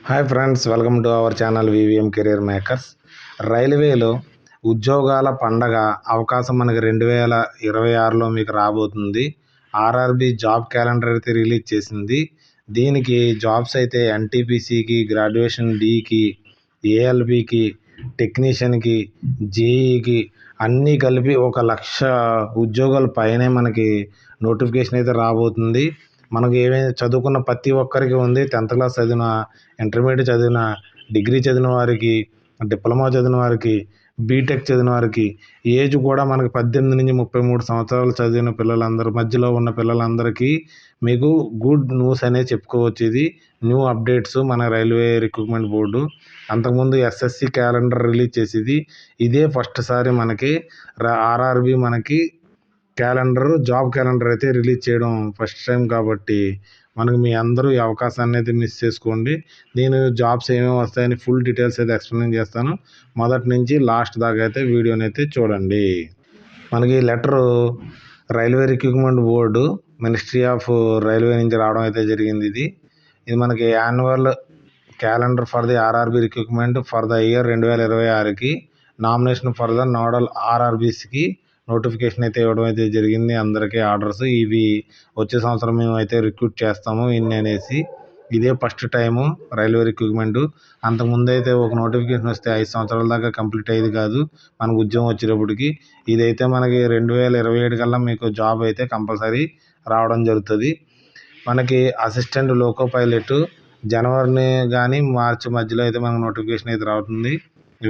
Hi friends, welcome to our channel VVM career makers. రైల్వేలో ఉద్యోగాల పండగ అవకాశం మనకి 2026లో మీకు రాబోతుంది. ఆర్ఆర్బి జాబ్ క్యాలెండర్ అయితే రిలీజ్ చేసింది. దీనికి జాబ్స్ అయితే ఎన్టీపీసీకి, గ్రాడ్యుయేషన్ డీకి, ఏఎల్బికి, టెక్నీషియన్కి, జేఈకి అన్నీ కలిపి 1,00,000 ఉద్యోగాల పైనే మనకి నోటిఫికేషన్ అయితే రాబోతుంది. మనకు ఏమైనా చదువుకున్న ప్రతి ఒక్కరికి ఉంది. 10th క్లాస్ చదివిన, ఇంటర్మీడియట్ చదివిన, డిగ్రీ చదివిన వారికి, డిప్లొమా చదివిన వారికి, బీటెక్ చదివిన వారికి, ఏజ్ కూడా మనకి 18 నుంచి 33 సంవత్సరాలు చదివిన పిల్లలందరూ, మధ్యలో ఉన్న పిల్లలందరికీ మీకు గుడ్ న్యూస్ అనేది చెప్పుకోవచ్చు. ఇది న్యూ అప్డేట్స్ మన రైల్వే రిక్రూట్మెంట్ బోర్డు. అంతకుముందు ఎస్ఎస్సి క్యాలెండర్ రిలీజ్ చేసేది. ఇదే ఫస్ట్ సారి మనకి ఆర్ఆర్బి మనకి జాబ్ క్యాలెండర్ అయితే రిలీజ్ చేయడం ఫస్ట్ టైం కాబట్టి మనకు మీ అందరూ ఈ అవకాశాన్ని అయితే మిస్ చేసుకోండి. నేను జాబ్స్ ఏమేమి వస్తాయని ఫుల్ డీటెయిల్స్ అయితే ఎక్స్ప్లెయిన్ చేస్తాను. మొదటి నుంచి లాస్ట్ దాకా అయితే వీడియోని అయితే చూడండి. మనకి letter railway recruitment board, ministry of railway నుంచి రావడం అయితే జరిగింది. ఇది మనకి annual calendar for the RRB recruitment for the year 2026కి నామినేషన్ ఫర్ ద నోడల్ ఆర్ఆర్బిస్కి నోటిఫికేషన్ అయితే ఇవ్వడం అయితే జరిగింది. అందరికీ ఆర్డర్స్ ఇవి వచ్చే సంవత్సరం మేము అయితే రిక్రూట్ చేస్తాము ఇన్ని అనేసి. ఇదే ఫస్ట్ టైము రైల్వే రిక్రూట్మెంట్. అంతకుముందు అయితే ఒక నోటిఫికేషన్ వస్తే 5 సంవత్సరాల దాకా కంప్లీట్ అయ్యేది కాదు మనకు ఉద్యోగం వచ్చేటప్పటికి. ఇదైతే మనకి 2027 కల్లా మీకు జాబ్ అయితే కంపల్సరీ రావడం జరుగుతుంది. మనకి అసిస్టెంట్ లోకో పైలట్ జనవరిని కానీ మార్చి మధ్యలో అయితే మనకు నోటిఫికేషన్ అయితే రావుతుంది.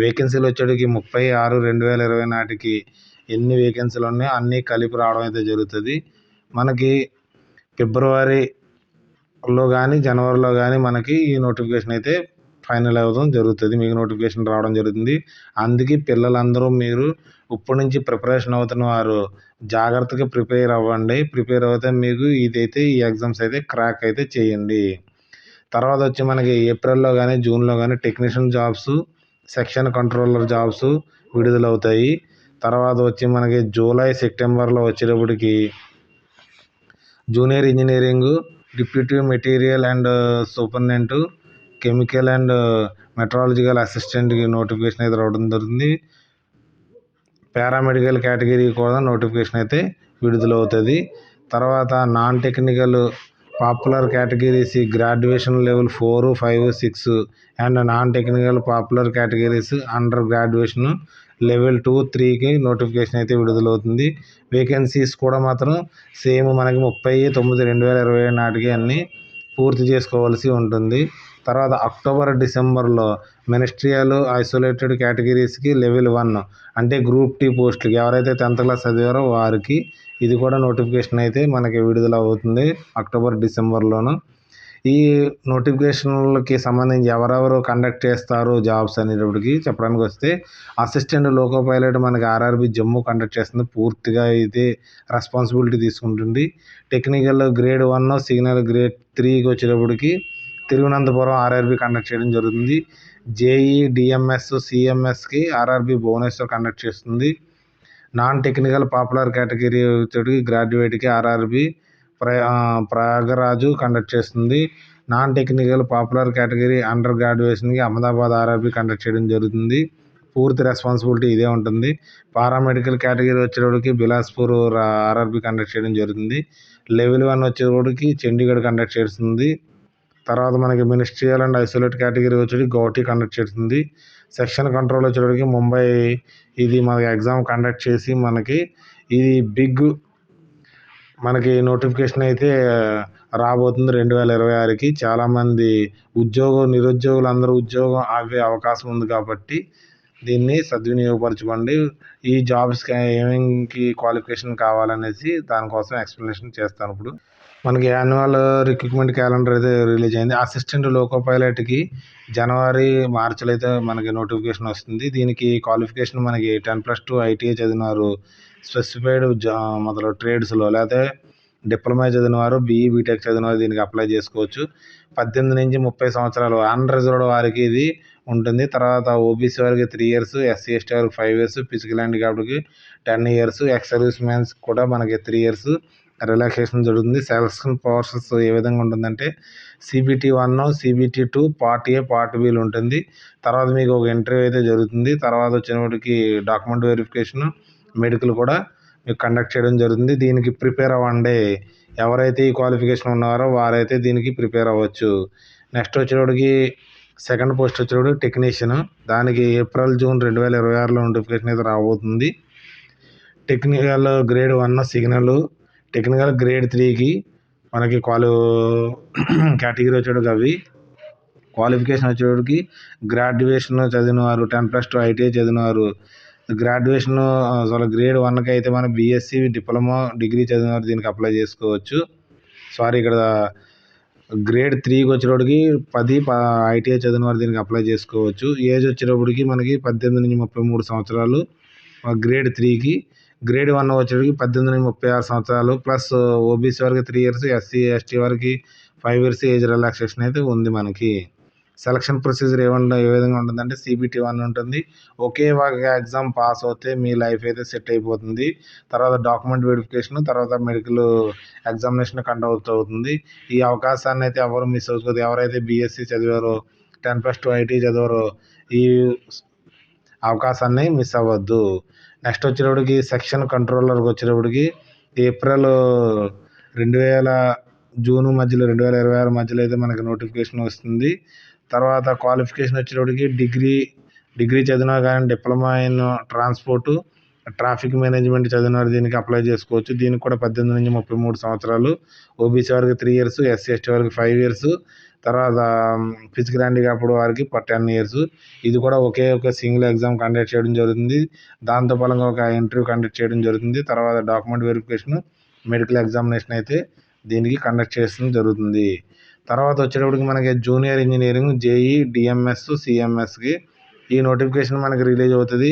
వేకెన్సీలు వచ్చేటికి 30/6/2020 నాటికి ఎన్ని వేకెన్సీలు ఉన్నాయో అన్నీ కలిపి రావడం అయితే జరుగుతుంది. మనకి ఫిబ్రవరిలో కానీ జనవరిలో కానీ మనకి ఈ నోటిఫికేషన్ అయితే ఫైనల్ అవ్వడం జరుగుతుంది. మీకు నోటిఫికేషన్ రావడం జరుగుతుంది. అందుకే పిల్లలందరూ మీరు ఇప్పటి నుంచి ప్రిపరేషన్ అవుతున్న వారు జాగ్రత్తగా ప్రిపేర్ అవ్వండి. ప్రిపేర్ అవుతే మీకు ఇదైతే ఈ ఎగ్జామ్స్ అయితే క్రాక్ అయితే చేయండి. తర్వాత వచ్చి మనకి ఏప్రిల్లో కానీ జూన్లో కానీ technician jobs, section controller jobs విడుదలవుతాయి. తర్వాత వచ్చి మనకి జూలై సెప్టెంబర్లో వచ్చేటప్పటికి junior engineering, deputy material and superintendent, chemical and metallurgical అసిస్టెంట్కి నోటిఫికేషన్ అయితే రావడం జరుగుతుంది. పారామెడికల్ కేటగిరీ కూడా నోటిఫికేషన్ అయితే విడుదలవుతుంది. తర్వాత non technical popular categories graduation level 4, 5, 6 and non technical popular categories under graduation level 2, 3కి నోటిఫికేషన్ అయితే విడుదలవుతుంది. వేకెన్సీస్ కూడా మాత్రం సేమ్ మనకి 30/9/2020 నాటికి అన్నీ పూర్తి చేసుకోవాల్సి ఉంటుంది. తర్వాత అక్టోబర్ డిసెంబర్లో మినిస్ట్రియల్ ఐసోలేటెడ్ కేటగిరీస్కి లెవెల్ 1 అంటే గ్రూప్ టీ పోస్టులకి ఎవరైతే 10th క్లాస్ చదివారో వారికి ఇది కూడా నోటిఫికేషన్ అయితే మనకి విడుదల అవుతుంది అక్టోబర్ డిసెంబర్లోను. ఈ నోటిఫికేషన్లకి సంబంధించి ఎవరెవరు కండక్ట్ చేస్తారు జాబ్స్ అనేటప్పటికి చెప్పడానికి వస్తే అసిస్టెంట్ లోకో పైలట్ మనకి ఆర్ఆర్బి జమ్మూ కండక్ట్ చేస్తుంది. పూర్తిగా అయితే రెస్పాన్సిబిలిటీ తీసుకుంటుంది. టెక్నికల్ గ్రేడ్ 1, సిగ్నల్ గ్రేడ్ 3కి వచ్చేటప్పటికి తిరువనంతపురం ఆర్ఆర్బి కండక్ట్ చేయడం జరుగుతుంది. జేఈ, డిఎంఎస్, సిఎంఎస్కి ఆర్ఆర్బి భువనేశ్వర్ కండక్ట్ చేస్తుంది. నాన్ టెక్నికల్ పాపులర్ కేటగిరీ వచ్చేటికి గ్రాడ్యుయేట్కి ఆర్ఆర్బి ప్రయాగరాజు కండక్ట్ చేస్తుంది. Non technical popular category under గ్రాడ్యుయేషన్కి అహ్మదాబాద్ ఆర్ఆర్బి కండక్ట్ చేయడం జరుగుతుంది. పూర్తి రెస్పాన్సిబిలిటీ ఇదే ఉంటుంది. పారామెడికల్ కేటగిరీ వచ్చేటప్పటికి బిలాస్పూర్ ఆర్ఆర్బి కండక్ట్ చేయడం జరుగుతుంది. లెవెల్ 1 వచ్చేటప్పటికి చండీగఢ్ కండక్ట్ చేస్తుంది. తర్వాత మనకి మినిస్ట్రియల్ అండ్ ఐసోలేట్ కేటగిరీ వచ్చేటి గౌహటి కండక్ట్ చేస్తుంది. సెక్షన్ కంట్రోల్ వచ్చేటప్పటికి ముంబై ఇది మనకి ఎగ్జామ్ కండక్ట్ చేసి మనకి ఇది బిగ్ మనకి నోటిఫికేషన్ అయితే రాబోతుంది 2026కి. చాలామంది నిరుద్యోగులు అందరూ ఉద్యోగం ఆగే అవకాశం ఉంది కాబట్టి దీన్ని సద్వినియోగపరచుకోండి. ఈ జాబ్స్కి ఏమేమి క్వాలిఫికేషన్ కావాలనేసి దానికోసం ఎక్స్ప్లెనేషన్ చేస్తాను. ఇప్పుడు మనకి యాన్యువల్ రిక్రూట్మెంట్ క్యాలెండర్ అయితే రిలీజ్ అయింది. అసిస్టెంట్ లోకో పైలట్కి జనవరి, మార్చిలో అయితే మనకి నోటిఫికేషన్ వస్తుంది. దీనికి క్వాలిఫికేషన్ మనకి 10+2 ఐటీఐ చదివినారు స్పెసిఫైడ్ మొదలు ట్రేడ్స్లో, లేకపోతే డిప్లొమా చదివిన వారు, బీఈ, బీటెక్ చదివిన వారు దీనికి అప్లై చేసుకోవచ్చు. 18 నుంచి 30 సంవత్సరాలు అన్రిజర్వ్డ్ వారికి ఇది ఉంటుంది. తర్వాత ఓబీసీ వారికి 3 years, ఎస్సీ ఎస్టీ వారికి 5 years, ఫిజికల్ హ్యాండిక్యాప్డ్కి 10 years, ఎక్స్ సర్వీస్ మ్యాన్స్ కూడా మనకి 3 years రిలాక్సేషన్ జరుగుతుంది. సెలక్షన్ ప్రాసెస్ ఏ విధంగా ఉంటుందంటే CBT 1, CBT 2 part A, part బిలు ఉంటుంది. తర్వాత మీకు ఒక ఇంటర్వ్యూ అయితే జరుగుతుంది. తర్వాత వచ్చినప్పటికి డాక్యుమెంట్ వెరిఫికేషన్, మెడికల్ కూడా మీకు కండక్ట్ చేయడం జరుగుతుంది. దీనికి ప్రిపేర్ అవ్వండి. ఎవరైతే ఈ క్వాలిఫికేషన్ ఉన్నారో వారైతే దీనికి ప్రిపేర్ అవ్వచ్చు. నెక్స్ట్ వచ్చేటప్పటికి సెకండ్ పోస్ట్ వచ్చేటప్పటికి టెక్నీషియన్. దానికి ఏప్రిల్, జూన్ 2026లో నోటిఫికేషన్ అయితే రాబోతుంది. Technical grade 1 signal, technical grade 3కి మనకి కేటగిరీ వచ్చేటప్పటికి అవి క్వాలిఫికేషన్ వచ్చేటప్పటికి గ్రాడ్యుయేషన్ చదివిన వారు, 10+2 ITI చదివిన వారు, గ్రాడ్యుయేషన్ అసలు గ్రేడ్ 1కి అయితే మన BSc, డిప్లొమా, డిగ్రీ చదివిన వారు దీనికి అప్లై చేసుకోవచ్చు. ఇక్కడ గ్రేడ్ 3కి వచ్చేటప్పటికి 10 ITI చదివిన వారు దీనికి అప్లై చేసుకోవచ్చు. ఏజ్ వచ్చేటప్పటికి మనకి 18 నుంచి 33 సంవత్సరాలు గ్రేడ్ 3కి. గ్రేడ్ 1 వచ్చేటప్పటికి 18 నుంచి 36 సంవత్సరాలు ప్లస్ OBC వారికి 3 years, SC, ST వారికి 5 years ఏజ్ రిలాక్సేషన్ అయితే ఉంది మనకి. సెలక్షన్ ప్రొసీజర్ ఏ విధంగా ఉంటుందంటే CBT 1 ఉంటుంది. ఒకే ఒక ఎగ్జామ్ పాస్ అవుతే మీ లైఫ్ అయితే సెట్ అయిపోతుంది. తర్వాత డాక్యుమెంట్ వెరిఫికేషన్, తర్వాత మెడికల్ ఎగ్జామినేషన్ కండక్ట్ అవుతుంది. ఈ అవకాశాన్ని అయితే ఎవరు మిస్ అవ్వకూడదు. ఎవరైతే BSc చదివారో, 10+2 ITI చదివారో ఈ అవకాశాన్ని మిస్ అవ్వద్దు. నెక్స్ట్ వచ్చేటప్పటికి సెక్షన్ కంట్రోలర్కి వచ్చేటప్పటికి ఏప్రిల్ 2000 మధ్యలో 2026 మధ్యలో అయితే మనకి నోటిఫికేషన్ వస్తుంది. తర్వాత క్వాలిఫికేషన్ వచ్చేటప్పటికి డిగ్రీ చదివినా కానీ, diploma in transport, traffic management చదివిన వారు దీనికి అప్లై చేసుకోవచ్చు. దీనికి కూడా 18 నుంచి 33 సంవత్సరాలు. OBC వారికి 3 years, SC, ST వారికి 5 years, తర్వాత ఫిజికల్ హ్యాండిక్యాప్డ్ వారికి 10 years. ఇది కూడా ఒకే ఒక సింగిల్ ఎగ్జామ్ కండక్ట్ చేయడం జరుగుతుంది. దాంతో పాటుగా ఒక ఇంటర్వ్యూ కండక్ట్ చేయడం జరుగుతుంది. తర్వాత డాక్యుమెంట్ వెరిఫికేషన్, మెడికల్ ఎగ్జామినేషన్ అయితే దీనికి కండక్ట్ చేయడం జరుగుతుంది. తర్వాత వచ్చేటప్పటికి మనకి జూనియర్ ఇంజనీరింగ్, JEE, DMS, CMSకి ఈ నోటిఫికేషన్ మనకి రిలీజ్ అవుతుంది.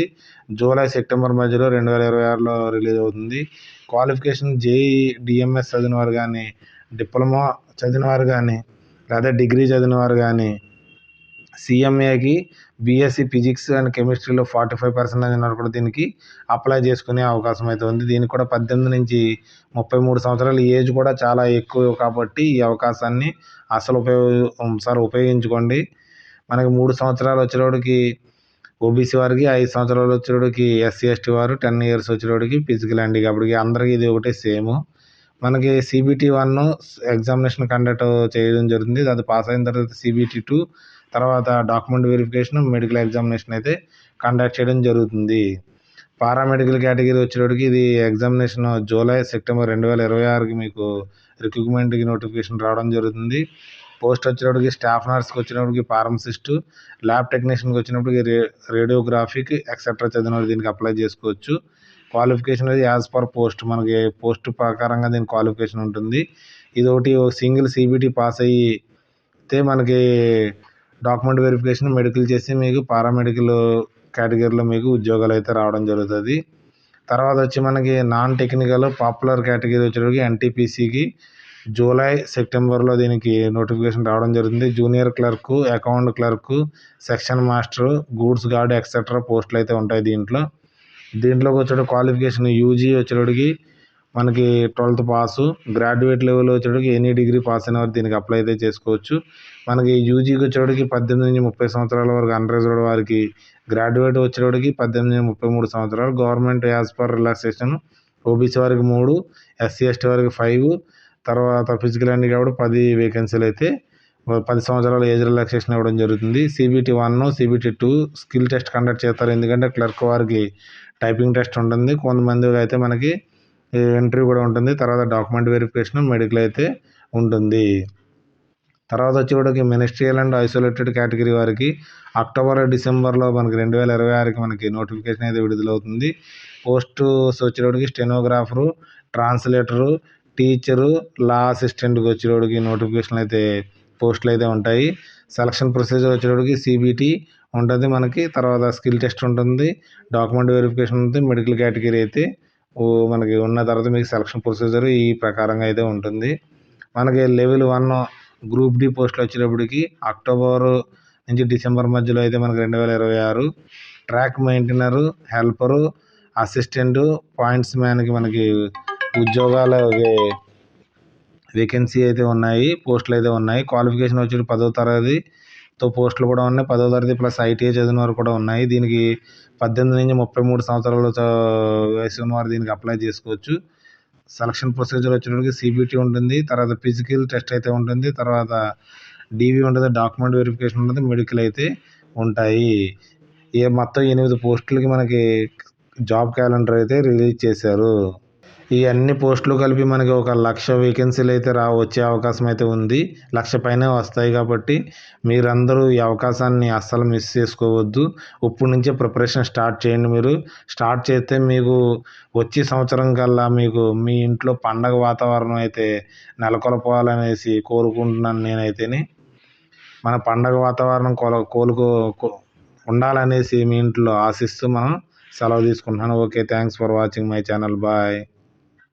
జూలై, సెప్టెంబర్ మధ్యలో 2026లో రిలీజ్ అవుతుంది. క్వాలిఫికేషన్ JEE, DMS చదివిన వారు కానీ, డిప్లొమా చదివిన వారు కానీ, లేదా డిగ్రీ చదివిన వారు కానీ, CMAకి BSc ఫిజిక్స్ అండ్ కెమిస్ట్రీలో 45% ఉన్నారు కూడా దీనికి అప్లై చేసుకునే అవకాశం అయితే ఉంది. దీనికి కూడా 18 నుంచి 33 సంవత్సరాల ఏజ్ కూడా చాలా ఎక్కువ కాబట్టి ఈ అవకాశాన్ని అసలు ఉపయోగించుకోండి. మనకి 3 సంవత్సరాలు వచ్చేటప్పటికి OBC వారికి, 5 సంవత్సరాలు వచ్చేటప్పటికి SC, ST వారు, 10 years వచ్చేటప్పటికి ఫిజికల్ హ్యాండిక్యాప్డ్కి. అందరికీ ఇది ఒకటే సేమ్. మనకి CBT 1 ఎగ్జామినేషన్ కండక్ట్ చేయడం జరుగుతుంది. అది పాస్ అయిన తర్వాత CBT 2, తర్వాత డాక్యుమెంట్ వెరిఫికేషన్, మెడికల్ ఎగ్జామినేషన్ అయితే కండక్ట్ చేయడం జరుగుతుంది. పారామెడికల్ కేటగిరీ వచ్చేటప్పటికి ఇది ఎగ్జామినేషన్ జూలై, సెప్టెంబర్ 2026కి మీకు రిక్రూట్మెంట్కి నోటిఫికేషన్ రావడం జరుగుతుంది. పోస్ట్ వచ్చేటప్పటికి స్టాఫ్ నర్స్కి వచ్చేటప్పటికి ఫార్మసిస్ట్, ల్యాబ్ టెక్నీషియన్కి వచ్చినప్పటికి రేడియోగ్రాఫిక్ ఎక్సెట్రా చదివిన దీనికి అప్లై చేసుకోవచ్చు. క్వాలిఫికేషన్ అనేది యాజ్ పర్ పోస్ట్, మనకి పోస్ట్ ప్రకారంగా దీని క్వాలిఫికేషన్ ఉంటుంది. ఇది ఒకటి సింగిల్ CBT పాస్ అయితే మనకి డాక్యుమెంట్ వెరిఫికేషన్, మెడికల్ చేసి మీకు పారామెడికల్ కేటగిరీలో మీకు ఉద్యోగాలు అయితే రావడం జరుగుతుంది. తర్వాత వచ్చి మనకి నాన్ టెక్నికల్ పాపులర్ కేటగిరీ వచ్చేటప్పటికి NTPCకి జూలై, సెప్టెంబర్లో దీనికి నోటిఫికేషన్ రావడం జరుగుతుంది. Junior clerk, account clerk, section master, goods guard etcetera పోస్టులు అయితే ఉంటాయి దీంట్లోకి వచ్చేటప్పుడు క్వాలిఫికేషన్ UG వచ్చేటప్పటికి మనకి 12th పాసు, గ్రాడ్యుయేట్ లెవెల్ వచ్చేటప్పటికి ఎనీ డిగ్రీ పాస్ అయిన వారు దీనికి అప్లై అయితే చేసుకోవచ్చు. మనకి UGకి వచ్చేటప్పటికి 18 నుంచి 30 సంవత్సరాల వరకు అన్రిజర్వ్డ్ వారికి, గ్రాడ్యుయేట్ వచ్చేటప్పటికి 18 నుంచి 33 సంవత్సరాలు. Government as per relaxation OBC వారికి 3, SC, ST వారికి 5, తర్వాత ఫిజికల్ హ్యాండిక్యాప్డ్ 10 వేకెన్సీలు అయితే 10 సంవత్సరాల ఏజ్ రిలాక్సేషన్ ఇవ్వడం జరుగుతుంది. CBT 1, CBT 2 skill test conduct చేస్తారు. ఎందుకంటే క్లర్క్ వారికి టైపింగ్ టెస్ట్ ఉంటుంది. కొంతమంది అయితే మనకి ఇంటర్వ్యూ కూడా ఉంటుంది. తర్వాత డాక్యుమెంట్ వెరిఫికేషన్, మెడికల్ అయితే ఉంటుంది. తర్వాత వచ్చేటప్పటికి మినిస్ట్రియల్ అండ్ ఐసోలేటెడ్ కేటగిరీ వారికి అక్టోబర్, డిసెంబర్లో మనకి 2026కి మనకి నోటిఫికేషన్ అయితే విడుదలవుతుంది. పోస్ట్స్ వచ్చేటప్పటికి స్టెనోగ్రాఫరు, ట్రాన్స్లేటరు, టీచరు, లా అసిస్టెంట్కి వచ్చేటప్పటికి నోటిఫికేషన్ అయితే పోస్టులు అయితే ఉంటాయి. సెలక్షన్ ప్రొసీజర్ వచ్చేటప్పటికి CBT ఉంటుంది మనకి. తర్వాత స్కిల్ టెస్ట్ ఉంటుంది, డాక్యుమెంట్ వెరిఫికేషన్ ఉంటుంది, మెడికల్ కేటగిరీ అయితే మనకి ఉన్న తర్వాత మీకు సెలక్షన్ ప్రొసీజర్ ఈ ప్రకారంగా అయితే ఉంటుంది. మనకి లెవెల్ 1 గ్రూప్ D పోస్టులు వచ్చేటప్పటికి అక్టోబర్ నుంచి డిసెంబర్ మధ్యలో అయితే మనకి 2026. ట్రాక్ మెయింటైనరు, హెల్పరు, అసిస్టెంటు, పాయింట్స్ మ్యాన్కి మనకి ఉద్యోగాలు వేకెన్సీ అయితే ఉన్నాయి, పోస్టులు అయితే ఉన్నాయి. క్వాలిఫికేషన్ వచ్చి 10వ తరగతితో పోస్టులు కూడా ఉన్నాయి. 10వ తరగతి ప్లస్ ఐటీఐ చదివిన వారు కూడా ఉన్నాయి. దీనికి 18-33 సంవత్సరాల వయసు ఉన్నవారు దీనికి అప్లై చేసుకోవచ్చు. సెలక్షన్ ప్రొసీజర్ వచ్చేటప్పటికి సిబిటి ఉంటుంది, తర్వాత ఫిజికల్ టెస్ట్ అయితే ఉంటుంది, తర్వాత డివి ఉంటుంది, డాక్యుమెంట్ వెరిఫికేషన్ ఉంటుంది, మెడికల్ అయితే ఉంటాయి. మొత్తం 8 పోస్టులకి మనకి జాబ్ క్యాలెండర్ అయితే రిలీజ్ చేశారు. ఈ అన్ని పోస్టులు కలిపి మనకి 1,00,000 వేకెన్సీలు అయితే వచ్చే అవకాశం అయితే ఉంది. 1,00,000 పైనే వస్తాయి కాబట్టి మీరందరూ ఈ అవకాశాన్ని అస్సలు మిస్ చేసుకోవద్దు. ఇప్పటి నుంచే ప్రిపరేషన్ స్టార్ట్ చేయండి. మీరు స్టార్ట్ చేస్తే మీకు వచ్చే సంవత్సరం కల్లా మీకు మీ ఇంట్లో పండగ వాతావరణం అయితే నెలకొల్పాలనేసి కోరుకుంటున్నాను నేనైతేని. మన పండగ వాతావరణం ఉండాలనేసి మీ ఇంట్లో ఆశిస్తూ మనం సెలవు తీసుకుంటున్నాను. Okay, thanks for watching my channel. Bye.